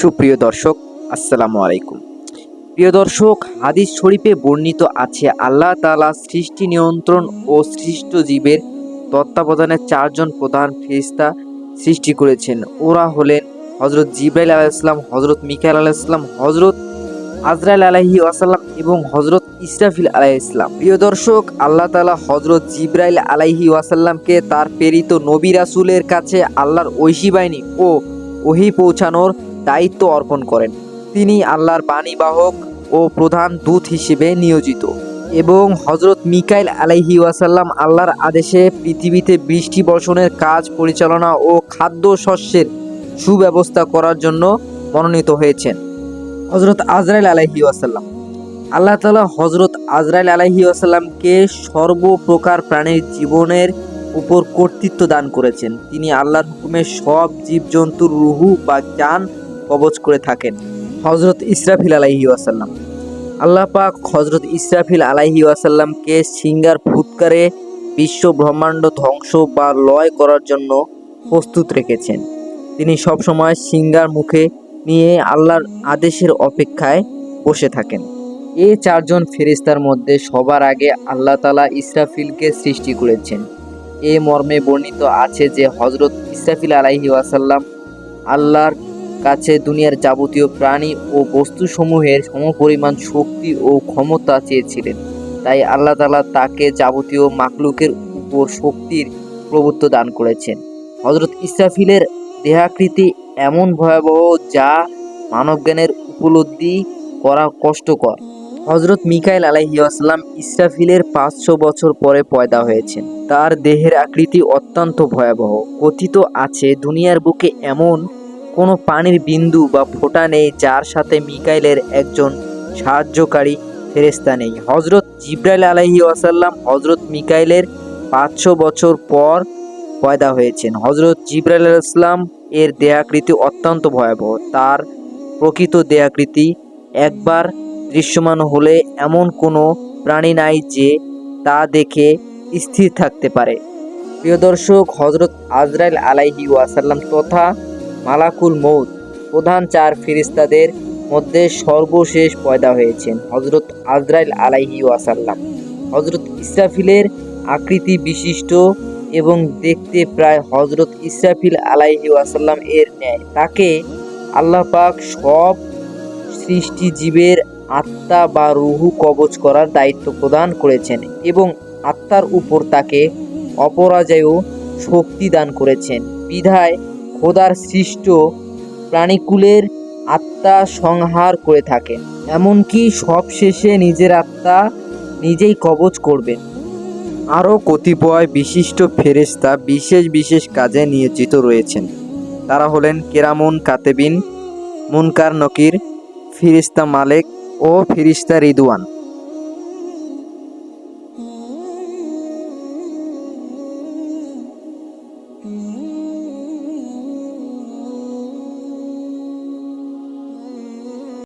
সুপ্রিয় দর্শক, আসসালামু আলাইকুম। প্রিয় দর্শক, হাদিস শরীফে বর্ণিত আছে আল্লাহ তাআলা সৃষ্টি নিয়ন্ত্রণ ও সৃষ্ট জীবের তত্ত্বাবধানে চারজন প্রধান ফেরেশতা সৃষ্টি করেছেন। ওরা হলেন হযরত জিবরাইল আলাইহিস সালাম, হযরত মিকাঈল আলাইহিস সালাম, হযরত আজরাইল আলাইহি ওয়াসাল্লাম এবং হযরত ইসরাফিল আলাইহিস সালাম। প্রিয় দর্শক, আল্লাহ তাআলা হযরত জিবরাইল আলাইহি ওয়াসাল্লামকে তার প্রেরিত নবী রাসূলের কাছে আল্লাহর ঐশী বাহিনী ও ওহী পৌঁছানোর দায়িত্ব অর্পণ করেন। তিনি আল্লাহর বাণীবাহক ও প্রধান দূত হিসেবে নিয়োজিত এবং হযরত মিকাঈল আলাইহি ওয়াসাল্লাম আল্লাহর আদেশে পৃথিবীতে বৃষ্টি বর্ষণের কাজ পরিচালনা ও খাদ্য শস্যের সুব্যবস্থা করার জন্য মনোনীত হয়েছেন। হযরত আজরাইল আলাইহি ওয়াসাল্লাম, আল্লাহ তাআলা হযরত আজরাইল আলাইহি ওয়াসাল্লামকে সর্বপ্রকার প্রাণীর জীবনের উপর কর্তৃত্ব দান করেছেন। তিনি আল্লাহর হুকুমে সব জীবজন্তুর রূহ বা জান কবজ করে থাকেন। হযরত ইসরাফিল আলাইহি ওয়াসাল্লাম, আল্লাহ পাক হযরত ইসরাফিল আলাইহি ওয়াসাল্লামকে সিংহার ফুৎকারে বিশ্ব ব্রহ্মাণ্ড ধ্বংস বা লয় করার জন্য প্রস্তুত রেখেছেন। তিনি সবসময় সিংহার মুখে নিয়ে আল্লাহর আদেশের অপেক্ষায় বসে থাকেন। এই চারজন ফেরেশতার মধ্যে সবার আগে আল্লাহ তাআলা ইসরাফিলকে সৃষ্টি করেছেন। এ মর্মে বর্ণিত আছে যে হযরত ইসরাফিল আলাইহি ওয়াসাল্লাম আল্লাহর কাছে দুনিয়ার যাবতীয় প্রাণী ও বস্তুসমূহের সমপরিমাণ শক্তি ও ক্ষমতা চেয়েছিলেন। তাই আল্লাহ তাআলা তাকে যাবতীয় মাখলুকের উপর শক্তির প্রভুত্ব দান করেছেন। হযরত ইসরাফিলের দেহাকৃতি এমন ভয়াবহ যা মানবজ্ঞানের উপলব্ধি করা কষ্টকর। হযরত মিকাঈল আলাইহিস সালাম ইসরাফিলের 500 বছর পরে পয়দা হয়েছেন। তার দেহের আকৃতি অত্যন্ত ভয়াবহ। কথিত আছে দুনিয়ার বুকে এমন কোনো পানির বিন্দু বা ফোঁটা নেই যার সাথে মিকাঈলের একজন সাহায্যকারী ফেরেশতা নেই। হযরত জিবরাইল আলাইহি ওয়াসাল্লাম হযরত মিকাঈলের 500 বছর পর পয়দা হয়েছেন। হযরত জিবরাইল আলাইহিস সালাম এর দেহাকৃতি অত্যন্ত ভয়াবহ। তার প্রকৃত দেহাকৃতি একবার দৃশ্যমান হলে এমন কোনো প্রাণী নাই যে তা দেখে স্থির থাকতে পারে। প্রিয় দর্শক, হযরত আজরাইল আলাইহি ওয়াসাল্লাম তথা মালাকুল মউত প্রধান 4 ফেরেশতাদের মধ্যে সর্বশেষ পয়দা হয়েছেন হযরত আজরাইল আলাইহি ওয়াসাল্লাম। হযরত ইসরাফিলের আকৃতি বিশিষ্ট এবং দেখতে প্রায় হযরত ইসরাফিল আলাইহি ওয়াসাল্লাম এর ন্যায়। তাকে আল্লাহ পাক সব সৃষ্টি জীবের আত্মা বা রূহ কবজ করার দায়িত্ব প্রদান করেছেন এবং আত্মার উপর তাকে অপরাজেয় শক্তি দান করেছেন। বিধায় খোদার সৃষ্ট প্রাণীকুলের আত্মা সংহার করে থাকেন, এমনকি সবশেষে নিজের আত্মা নিজেই কবজ করবেন। আরও কতিপয় বিশিষ্ট ফেরেশতা বিশেষ বিশেষ কাজে নিয়োজিত রয়েছেন। তারা হলেন কেরামুন কাতেবিন, মুনকার নকির, ফিরিস্তা মালেক ও ফিরিস্তা রিদওয়ান।